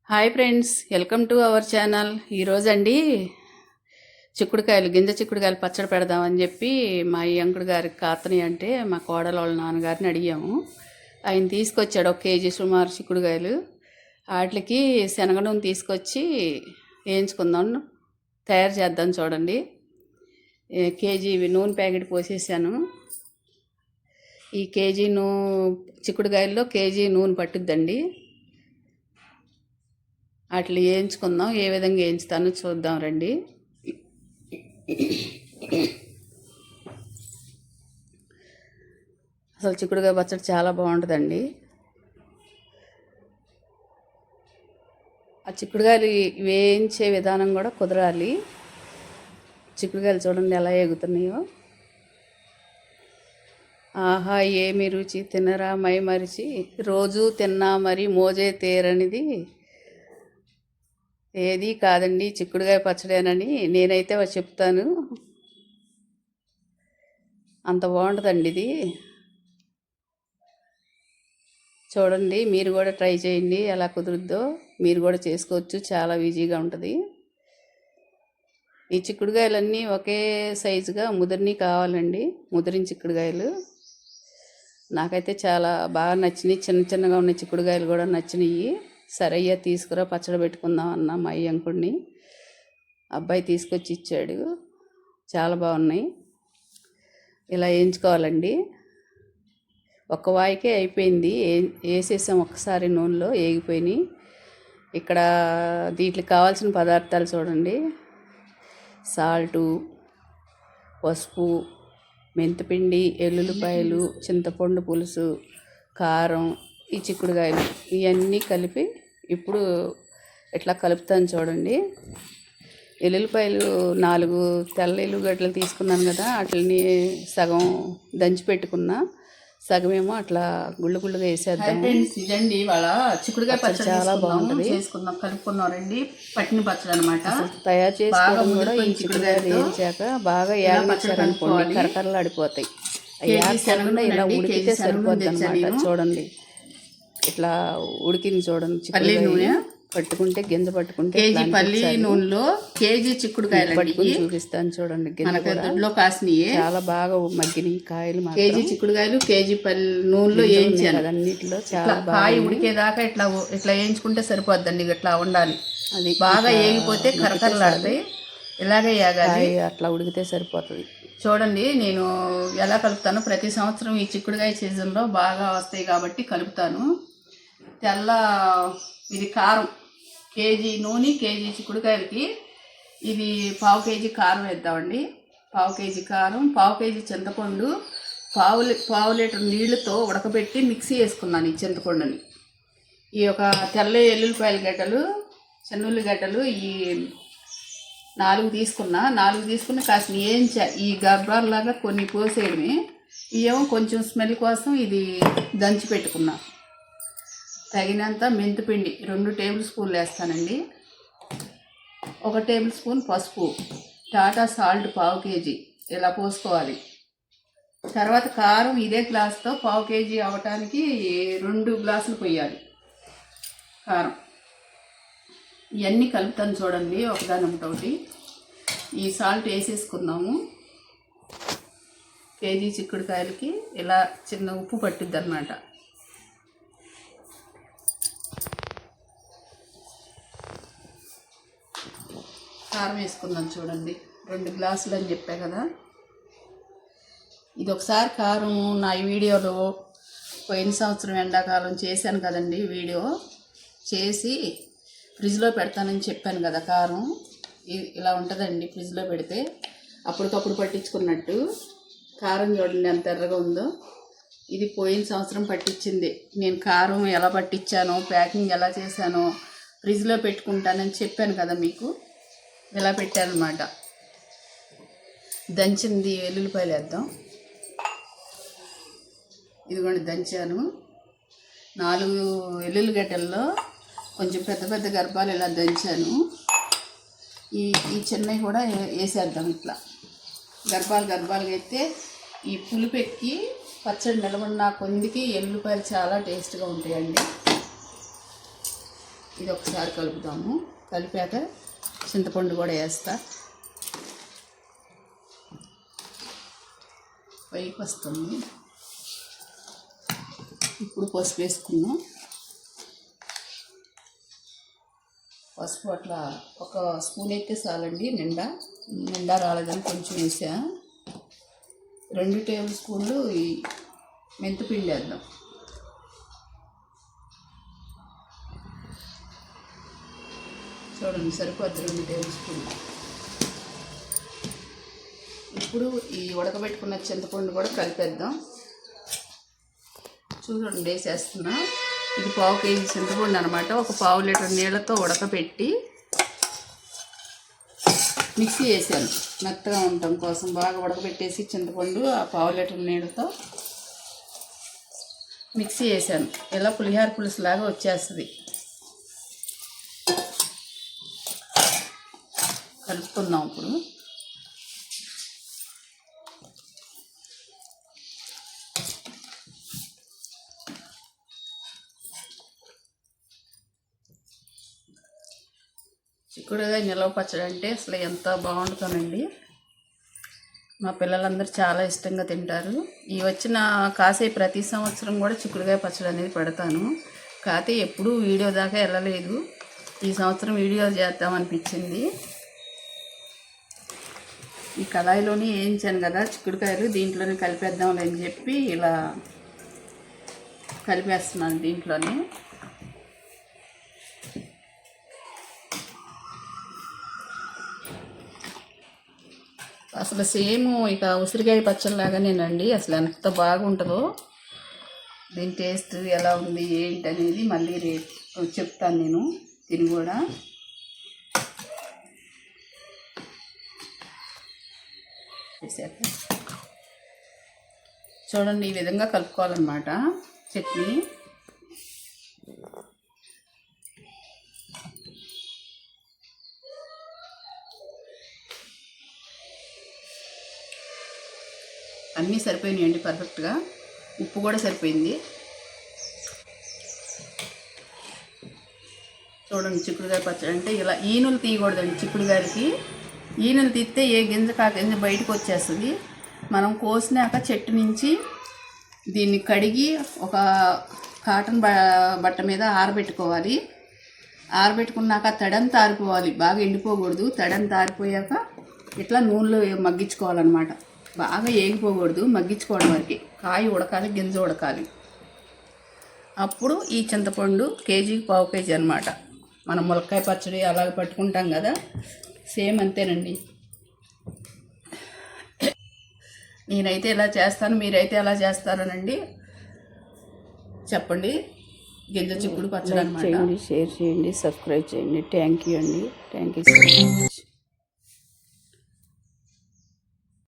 Hi friends, welcome to our channel. ఈరోజు అండి చిక్కుడుకాయలు, గింజ చిక్కుడుకాయలు పచ్చడి పెడదామని చెప్పి మా అంకుడు గారికి కాతని అంటే మా కోడల వాళ్ళ నాన్నగారిని అడిగాము. ఆయన తీసుకొచ్చాడు 1 కేజీ సుమారు చిక్కుడుకాయలు. వాటికి శనగ నూనె తీసుకొచ్చి వేయించుకుందాం, తయారు చేద్దాం. చూడండి, కేజీ నూనె ప్యాకెట్ పోసేసాను. ఈ కేజీ చిక్కుడుకాయల్లో కేజీ నూనె పట్టుద్దండి. అట్లా వేయించుకుందాం. ఏ విధంగా వేయించుతానో చూద్దాం రండి. అసలు చిక్కుడుకాయ పచ్చడి చాలా బాగుంటుందండి. ఆ చిక్కుడుకాయలు వేయించే విధానం కూడా కుదరాలి. చిక్కుడుకాయలు చూడండి ఎలా ఎగుతున్నాయో. ఆహా ఏమి రుచి, తినరా మై మరిచి, రోజు తిన్నా మరి మోజే తేరనిది ఏది కాదండి చిక్కుడుకాయ పచ్చడేనని నేనైతే చెప్తాను. అంత బాగుంటుందండి ఇది. చూడండి, మీరు కూడా ట్రై చేయండి. ఎలా కుదురుద్దో మీరు కూడా చేసుకోవచ్చు. చాలా ఈజీగా ఉంటుంది. ఈ చిక్కుడుకాయలన్నీ ఒకే సైజుగా ముదిరిని కావాలండి. ముదిరిన చిక్కుడుకాయలు నాకైతే చాలా బాగా నచ్చినాయి. చిన్న చిన్నగా ఉన్న చిక్కుడుకాయలు కూడా నచ్చినాయి. సరే అయ్యా తీసుకురా పచ్చడి పెట్టుకుందాం అన్న మా అంకుడిని. అబ్బాయి తీసుకొచ్చి ఇచ్చాడు. చాలా బాగున్నాయి. ఇలా వేయించుకోవాలండి. ఒక్క వాయికే అయిపోయింది. వేసేసాం ఒక్కసారి నూనెలో, వేగిపోయినాయి. ఇక్కడ దీంట్కి కావాల్సిన పదార్థాలు చూడండి: సాల్టు, పసుపు, మెంతిపిండి, ఎల్లుల్లిపాయలు, చింతపండు పులుసు, కారం, ఈ చిక్కుడుకాయలు ఇవన్నీ కలిపి ఇప్పుడు ఇట్లా కలుపుతాను. చూడండి, ఎల్లుల్లిపాయలు 4 తెల్ల ఎల్లుగడ్డలు తీసుకున్నాను కదా, వాటిని సగం దంచి పెట్టుకున్నా, సగమేమో అట్లా గుళ్ళు గుళ్ళుగా వేసేద్దాం. ఇదండి వాళ్ళ చిక్కుడుకాయ పచ్చడి చాలా బాగుంటుంది. చేసుకుందాం, కలుపుకున్నాం రండి. పట్టిన పచ్చడి అనమాట. తయారు చేసుకోవడం కూడా ఈ చిక్కుడుకాయలు వేయించాక బాగా ఏగనిచ్చారనుకోండి, కరకరలు ఆడిపోతాయి. ఇలా ఉడికితే సరిపోద్ది అనమాట. చూడండి, ఇట్లా ఉడికింది చూడండి. చిక్కుడుకాయ పట్టుకుంటే గింజ పట్టుకుంటే కేజీ పల్లి నూనెలో కేజీ చిక్కుడుకాయలు పట్టుకుని చూపిస్తాను. చూడండి, గింజలో కాసినవి చాలా బాగా మగ్గినాయి కాయలు. కేజీ చిక్కుడుకాయలు కేజీ పల్లి నూనెలో వేయించాను. అన్నిటిలో చాలా కాయ ఉడికేదాకా ఇట్లా ఇట్లా వేయించుకుంటే సరిపోద్దండి. ఇట్లా ఉండాలి. అది బాగా వేగిపోతే కరకరలాడతాయి. ఇలాగే వేగాలి. అట్లా ఉడికితే సరిపోతుంది. చూడండి, నేను ఎలా కలుపుతాను. ప్రతి సంవత్సరం ఈ చిక్కుడుకాయ సీజన్లో బాగా వస్తాయి కాబట్టి కలుపుతాను. ఇది కారం, కేజీ నూనె కేజీ చిక్కుడుకాయలకి ఇది 1/2 కేజీ కారం వేద్దామండి. 1/2 కేజీ కారం, 1/2 కేజీ చింతపండు, పావు లీటర్ నీళ్ళతో ఉడకబెట్టి మిక్సీ వేసుకున్నాను ఈ చింతపండుని. ఈ ఒక తెల్ల ఎల్లుల్లిపాయల గడ్డలు, చిన్న ఉల్లిగడ్డలు ఈ 4 తీసుకున్నా. 4 తీసుకుని కాస్త వేయించా. ఈ గర్భాలలాగా కొన్ని పోసేయడమే. ఇవేమో కొంచెం స్మెల్ కోసం ఇది దంచి పెట్టుకున్నా. తగినంత మెంతిపిండి 2 టేబుల్ స్పూన్లు వేస్తానండి. 1 టేబుల్ స్పూన్ పసుపు, టాటా సాల్ట్ 1/2 కేజీ ఇలా పోసుకోవాలి. తర్వాత కారం ఇదే గ్లాస్తో 1/2 కేజీ అవ్వటానికి 2 గ్లాసులు పోయాలి కారం. ఇవన్నీ కలుపుతాను చూడండి, ఒకదానొకటి. ఈ సాల్ట్ వేసేసుకుందాము. కేజీ చిక్కుడుకాయలకి ఇలా చిన్న ఉప్పు పట్టుద్ది అన్నమాట. కారం వేసుకుందాం. చూడండి, 2 గ్లాసులు అని చెప్పా కదా. ఇది ఒకసారి కారం నా వీడియోలో పోయిన సంవత్సరం ఎండాకాలం చేశాను కదండి. వీడియో చేసి ఫ్రిడ్జ్లో పెడతానని చెప్పాను కదా. కారం ఇలా ఉంటుందండి ఫ్రిడ్జ్లో పెడితే, అప్పటికప్పుడు పట్టించుకున్నట్టు. కారం చూడండి ఎంత ఎర్రగా ఉందో. ఇది పోయిన సంవత్సరం పట్టించింది. నేను కారం ఎలా పట్టించానో, ప్యాకింగ్ ఎలా చేశానో, ఫ్రిడ్జ్లో పెట్టుకుంటానని చెప్పాను కదా మీకు. ఇలా పెట్టానమాట. దంచింది వెల్లుల్లిపాయలు వేద్దాం. ఇదిగోండి దంచాను. 4 వెల్లుల్లిగడ్డల్లో కొంచెం పెద్ద పెద్ద గర్భాలు ఇలా దంచాను. ఈ చిన్నవి కూడా వేసేద్దాం. ఇట్లా గర్భాలుగా అయితే ఈ పులుపెక్కి పచ్చడి నిలబడిన కొందికి ఎల్లుల్లిపాయలు చాలా టేస్ట్గా ఉంటాయండి. ఇది ఒకసారి కలుపుదాము. కలిపాక చింతపండు కూడా వేస్తా. పైకి వస్తుంది. ఇప్పుడు పసుపు వేసుకున్నాం. పసుపు అట్లా ఒక స్పూన్ అయితే చాలండి. నిండా రాలేదని కొంచెం వేసా. 2 టేబుల్ స్పూన్లు ఈ మెంతిపిండి వేద్దాం. చూడండి సరిపోద్ది 2 టేబుల్ స్పూన్లు. ఇప్పుడు ఈ ఉడకబెట్టుకున్న చింతపండు కూడా కలిపేద్దాం. చూడండి వేసేస్తున్నా. ఇది 1/2 కేజీ చింతపండు అనమాట. ఒక 1/2 లీటర్ నీళ్ళతో ఉడకబెట్టి మిక్సీ వేసాను. మెత్తగా ఉండటం కోసం బాగా ఉడకబెట్టేసి చింతపండు ఆ 1/2 లీటర్ నీళ్ళతో మిక్సీ వేసాను. ఇలా పులిహార పులుసు లాగా వచ్చేస్తుంది. కలుపుకుందాం ఇప్పుడు. చిక్కుడుగా నిలవ పచ్చడి అంటే అసలు ఎంత బాగుంటుందండి. మా పిల్లలందరూ చాలా ఇష్టంగా తింటారు. ఈ వచ్చిన కాసే ప్రతి సంవత్సరం కూడా చిక్కుడుగాయ పచ్చడి అనేది పెడతాను. కాకపోతే ఎప్పుడూ వీడియో దాకా వెళ్ళలేదు. ఈ సంవత్సరం వీడియో చేద్దామనిపించింది. ఈ కళాయిలోని వేయించాను కదా చిక్కుడుకాయలు, దీంట్లోనే కలిపేద్దాం అని చెప్పి ఇలా కలిపేస్తున్నాను దీంట్లోనే. అసలు సేమ్ ఇక ఉసిరికాయ పచ్చడిలాగానేనండి. అసలు ఎంత బాగుంటుందో. దీని టేస్ట్ ఎలా ఉంది ఏంటి అనేది మళ్ళీ రేపు చెప్తాను నేను తిని కూడా. చూడండి ఈ విధంగా కలుపుకోవాలన్నమాట చట్నీ. అన్నీ సరిపోయినాయండి పర్ఫెక్ట్గా. ఉప్పు కూడా సరిపోయింది. చూడండి చిక్కుడుకాయ పచ్చడి అంటే ఇలా ఈనులు తీయకూడదండి. చిక్కుడుకాయలకి ఈనులు తీస్తే ఏ గింజ కా గింజ బయటకు వచ్చేస్తుంది. మనం కోసినాక చెట్టు నుంచి దీన్ని కడిగి ఒక కాటన్ బట్ట మీద ఆరబెట్టుకోవాలి. ఆరబెట్టుకున్నాక తడంతా ఆరిపోవాలి. బాగా ఎండిపోకూడదు. తడంతా ఆరిపోయాక ఇట్లా నూనెలో మగ్గించుకోవాలన్నమాట. బాగా ఏగిపోకూడదు, మగ్గించుకోవడం వరకు. కాయ ఉడకాలి, గింజ ఉడకాలి. అప్పుడు ఈ చింతపండు కేజీకి 1/2 కేజీ అనమాట. మనం ములక్కాయ పచ్చడి అలాగే పట్టుకుంటాం కదా, సేమ్ అంతేనండి. నేనైతే ఇలా చేస్తాను, మీరైతే ఎలా చేస్తారనండి చెప్పండి. గింజ చిక్కుడు పచ్చడి అనమాట. షేర్ చేయండి, సబ్స్క్రైబ్ చేయండి. థ్యాంక్ యూ అండి. Thank you so much.